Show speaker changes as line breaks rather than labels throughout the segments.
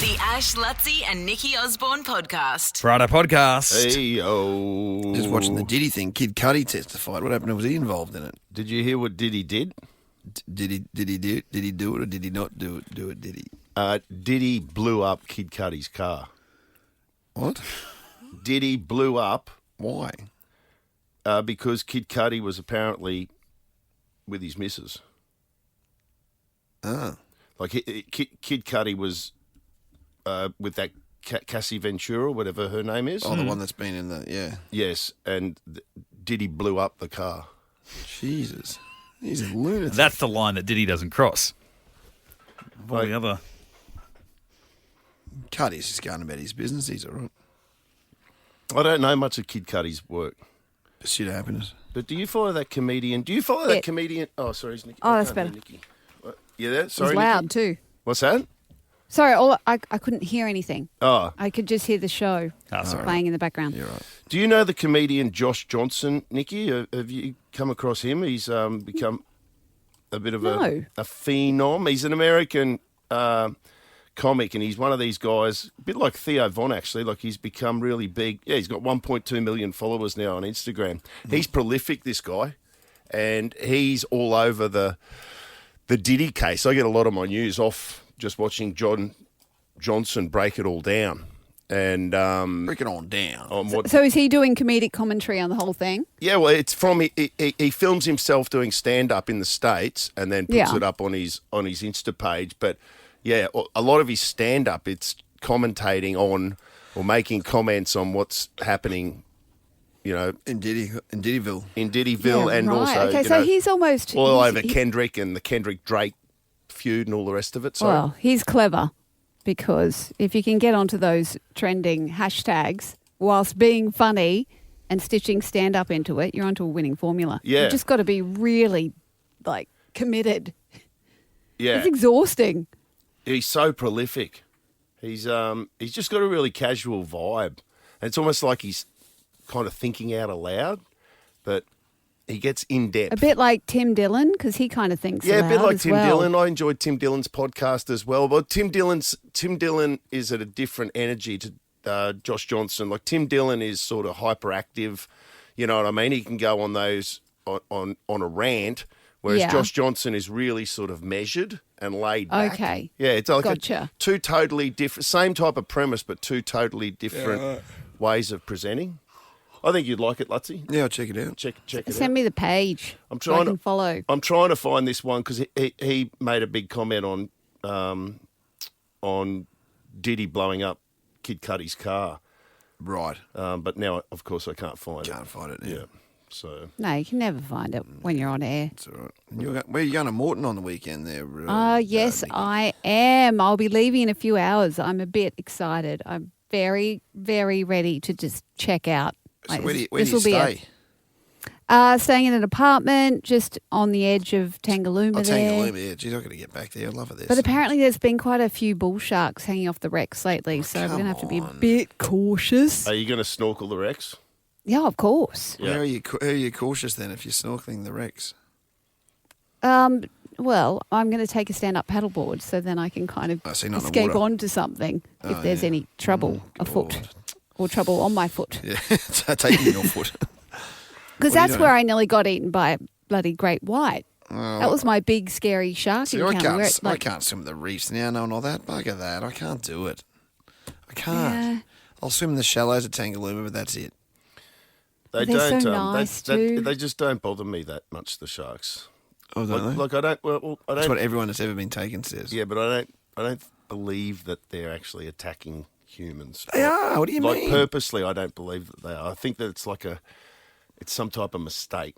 The Ash, Lutzi and Nikki Osborne podcast.
Friday podcast.
Hey, yo.
Just watching the Diddy thing. Kid Cudi testified. What happened? Was he involved in it?
Did you hear what Diddy did?
Did he do it or did he not do it? Did he?
Diddy blew up Kid Cudi's car.
What?
Diddy blew up
Why?
because Kid Cudi was apparently with his missus.
Ah.
Like Kid Cudi was with that Cassie Ventura, whatever her name is.
Oh, the one that's been in the, yeah.
Yes, and Diddy blew up the car.
Jesus. He's a lunatic.
That's the line that Diddy doesn't cross. All
Like-
the other.
Cudi's just going about his business. He's all right.
I don't know much of Kid Cudi's work.
Pursuit of happiness.
But do you follow that comedian? Do you follow that comedian? Oh, sorry, it's Nikki.
Oh,
I
that's
can't hear
better.
Nikki. What? You there?
It
Sorry,
was loud
Nikki?
too.
What's that?
Sorry, I couldn't hear anything.
Oh,
I could just hear the show playing in the background.
You're right.
do you know the comedian Josh Johnson, Nikki? Have you come across him? He's become a bit of
No.
a phenom. He's an American comic, and he's one of these guys, a bit like Theo Von, actually. Like, he's become really big. Yeah, he's got 1.2 million followers now on Instagram. He's prolific, this guy, and he's all over the Diddy case. I get a lot of my news off just watching John Johnson break it all down. And
Break it on down.
on what
So is he doing comedic commentary on the whole thing?
Yeah, well, it's from he films himself doing stand up in the States and then puts
Yeah.
it up on his Insta page. But yeah, a lot of his stand up, it's commentating on or making comments on what's happening, you know,
In Diddyville.
in Diddyville
Yeah,
and
right.
also
Okay,
you
so
know,
he's almost
all over
he's-
Kendrick and the Kendrick Drake feud and all the rest of it. So
Well, he's clever because if you can get onto those trending hashtags whilst being funny and stitching stand up into it, you're onto a winning formula.
Yeah.
You've just got to be really like committed.
yeah,
It's exhausting.
he's so prolific. He's just got a really casual vibe. And it's almost like he's kind of thinking out aloud, but he gets in depth.
A bit like Tim Dillon because he kind of thinks
Yeah, a bit
aloud
like
as
Tim
well.
Dillon. I enjoyed Tim Dillon's podcast as well. But Tim Dillon is at a different energy to Josh Johnson. Like, Tim Dillon is sort of hyperactive. You know what I mean? He can go on those on a rant, whereas
Yeah.
Josh Johnson is really sort of measured and laid back.
Okay.
Yeah, it's like
Gotcha.
two totally different, same type of premise, but two totally different ways of presenting. I think you'd like it, Lutzi.
Yeah, I'll check it out.
Check it out.
Send me the page.
I'm
so I
trying
can
to
follow.
I'm trying to find this one because he made a big comment on Diddy blowing up Kid Cudi's car,
Right.
but now of course I can't find
Can't find it.
it.
Yeah.
Yeah, so
No, you can never find it when you're on air.
It's all right. Where are you going to Morton on the weekend there?
Yes,
Nikki?
I am. I'll be leaving in a few hours. I'm a bit excited. I'm very, very ready to just check out.
So
Like,
where do you
this will be
stay?
staying in an apartment just on the edge of Tangalooma
Oh,
there.
Tangalooma, yeah. Geez, I've got to get back there. I'd love it there.
But apparently there's been quite a few bull sharks hanging off the wrecks lately, so we're going to have to be a
come on.
bit cautious.
are you going to snorkel the wrecks?
Yeah, of course.
Yeah.
How are you cautious then if you're snorkeling the wrecks?
Well, I'm going to take a stand-up paddleboard so then I can kind of
Oh, so you're not in the
escape
water.
onto something if
Oh,
there's
yeah.
any trouble afoot
God.
or trouble on my foot.
Yeah, taking your foot.
Because
What are you
that's
doing?
where I nearly got eaten by a bloody great white. That was my big scary shark
See, I
encounter. Where it,
I can't swim the reefs now, knowing all that. Bugger that. I can't do it. I can't.
Yeah.
I'll swim in the shallows at Tangalooma, but that's it.
They
They're
don't.
so nice too.
they just don't bother me that much. The sharks.
Oh, don't they?
Like I don't. Well, I
That's
don't.
what everyone that's ever been taken says.
Yeah, but I don't believe that they're actually attacking humans.
They are. What do you
Like,
mean?
purposely, I don't believe that they are. I think that it's some type of mistake.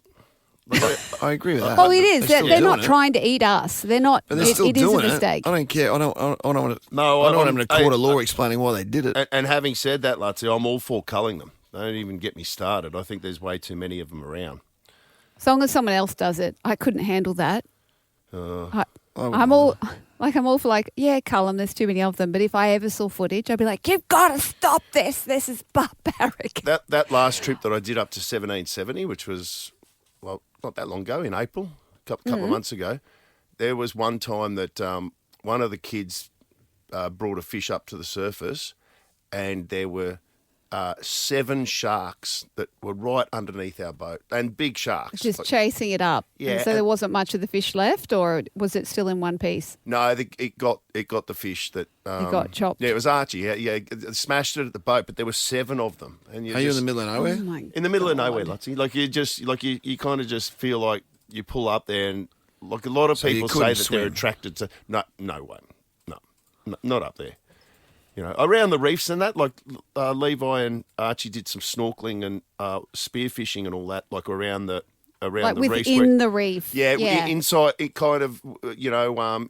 Like,
I agree with that.
Oh, it is.
They're still
They're not
doing it.
trying to eat us. They're not.
But they're still
it is a
doing
mistake.
I don't care. I don't want to.
No,
I don't want them in a court
I-
of law explaining why they did it.
and having said that, Lutzi, I'm all for culling them. Don't even get me started. I think there's way too many of them around.
As long as someone else does it, I couldn't handle that. I'm all for yeah, cull them. There's too many of them. But if I ever saw footage, I'd be like, you've got to stop this. This is barbaric.
That last trip that I did up to 1770, which was, well, not that long ago, in April, a couple of months ago, there was one time that one of the kids brought a fish up to the surface, and there were 7 sharks that were right underneath our boat, and big sharks.
Just chasing it up.
Yeah,
And so there wasn't much of the fish left, or was it still in one piece?
No, it got the fish that
It got chopped.
Yeah, it was Archie. Yeah, it smashed it at the boat, but there were 7 of them. And
Are you in the middle of nowhere?
Oh my
in the middle of
God.
nowhere, Lutzy? Like you kind of just feel like you pull up there, and like a lot of
So you
people say
couldn't
that they're
swim?
attracted to. No way, no, not up there. You know, around the reefs and that, like Levi and Archie did some snorkeling and spearfishing and all that, like around the
Like
reefs.
within the reef.
Yeah, inside it kind of,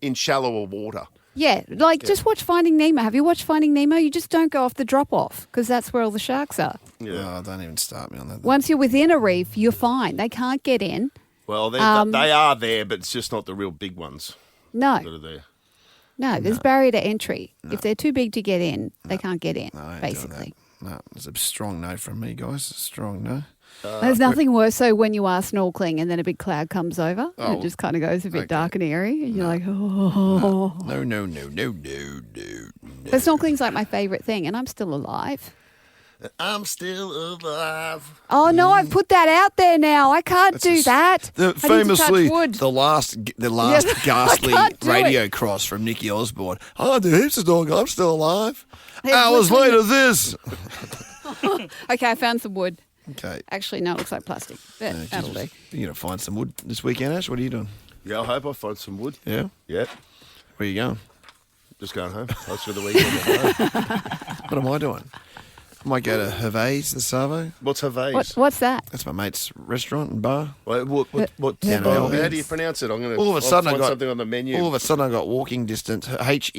in shallower water.
Yeah, like just watch Finding Nemo. Have you watched Finding Nemo? You just don't go off the drop-off because that's where all the sharks are.
Yeah.
Oh, don't even start me on that.
Once you're within a reef, you're fine. They can't get in.
Well, they are there, but it's just not the real big ones
No,
that are there.
no, there's barrier to entry. If they're too big to get in, they can't get in,
No, I ain't doing
basically.
that. No, it's a strong no from me, guys. A strong no.
There's nothing worse so when you are snorkeling and then a big cloud comes over and
Oh,
it just kind of goes a bit
okay.
dark and airy and you're like, oh.
No.
But snorkeling's like my favourite thing and I'm still alive.
I'm still alive.
Oh no, I've put that out there now. I can't do that. I need to touch
Famously,
wood.
the last
Yeah,
ghastly
I can't do
radio
it.
cross from Nicky Osborne. I do heaps of snorkeling. I'm still alive.
Hey,
Hours
listen-
later, this.
Okay, I found some wood.
Okay.
Actually, no, it looks like plastic. But that'll do.
You're going to find some wood this weekend, Ash? What are you doing?
Yeah, I hope I find some wood.
Yeah?
Yeah,
Where are you going?
just going home. That's for the weekend. At home.
What am I doing? I might go to Hervé's, the Savo.
What's Hervé's?
What's that?
That's my mate's restaurant and bar.
What
Yeah,
how
no,
do you pronounce it? I'm going
All of a sudden, I
find
got
something on the menu.
All of a sudden, I got walking distance. HERVE''S.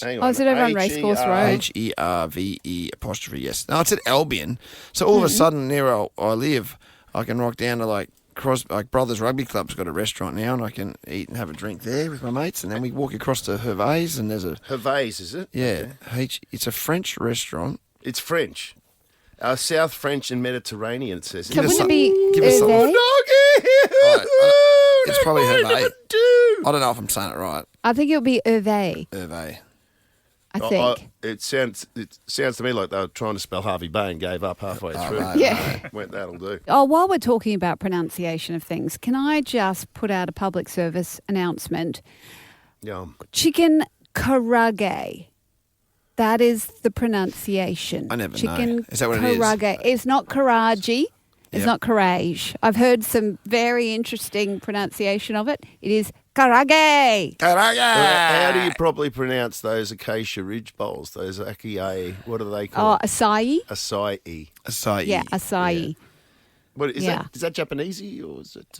Hang
Oh, is it over on Racecourse Road?
HERVE''S. No, it's at Albion. So all of a sudden, near where I live, I can rock down to like Brothers Rugby Club's got a restaurant now, and I can eat and have a drink there with my mates, and then we walk across to Hervé's, and there's a
Hervé's, is it?
yeah, it's a French restaurant.
It's French. South French and Mediterranean, it says.
So
Give us
wouldn't
some-
it be
give us some-
Hervé?
It's probably Hervé.
Do.
I don't know if I'm saying it right.
I think it would be Hervé.
Hervé.
I think.
It sounds to me like they were trying to spell Harvey Bay and gave up halfway through.
right,
Yeah.
Went, that'll do.
Oh, while we're talking about pronunciation of things, can I just put out a public service announcement?
Yeah.
Chicken karage. That is the pronunciation.
I never know.
Chicken
Is that what it is?
karage. It's not karaji. It's
Yep.
not courage. I've heard some very interesting pronunciation of it. It is karage.
How do you properly pronounce those acacia ridge bowls? Those akie, what are they
Oh,
called?
acai.
Acai.
Acai.
Yeah, acai.
What is
Yeah.
that? Is that Japanesey or is it?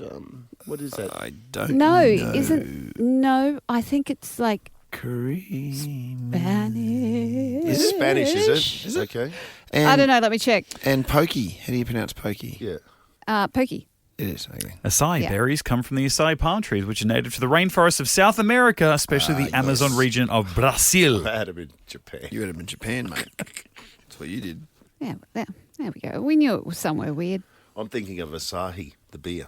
What is that?
I don't
No,
know.
isn't. No, I think it's like
Cream.
Spanish.
It's Spanish, is it?
Is it?
Okay.
And,
I don't know. Let me check.
And pokey. How do you pronounce pokey?
Yeah.
Pokey.
It is. Okay.
Acai
Yeah.
berries come from the acai palm trees, which are native to the rainforests of South America, especially the Amazon region of Brazil.
I had them in Japan.
You would have been Japan, mate. That's what you did.
Yeah, there we go. We knew it was somewhere weird.
I'm thinking of Asahi, the beer.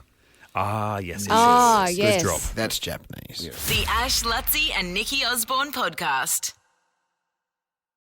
Ah, yes.
Ah,
Good
yes.
drop.
That's Japanese.
The Ash, Lutzi, and Nikki Osborne podcast.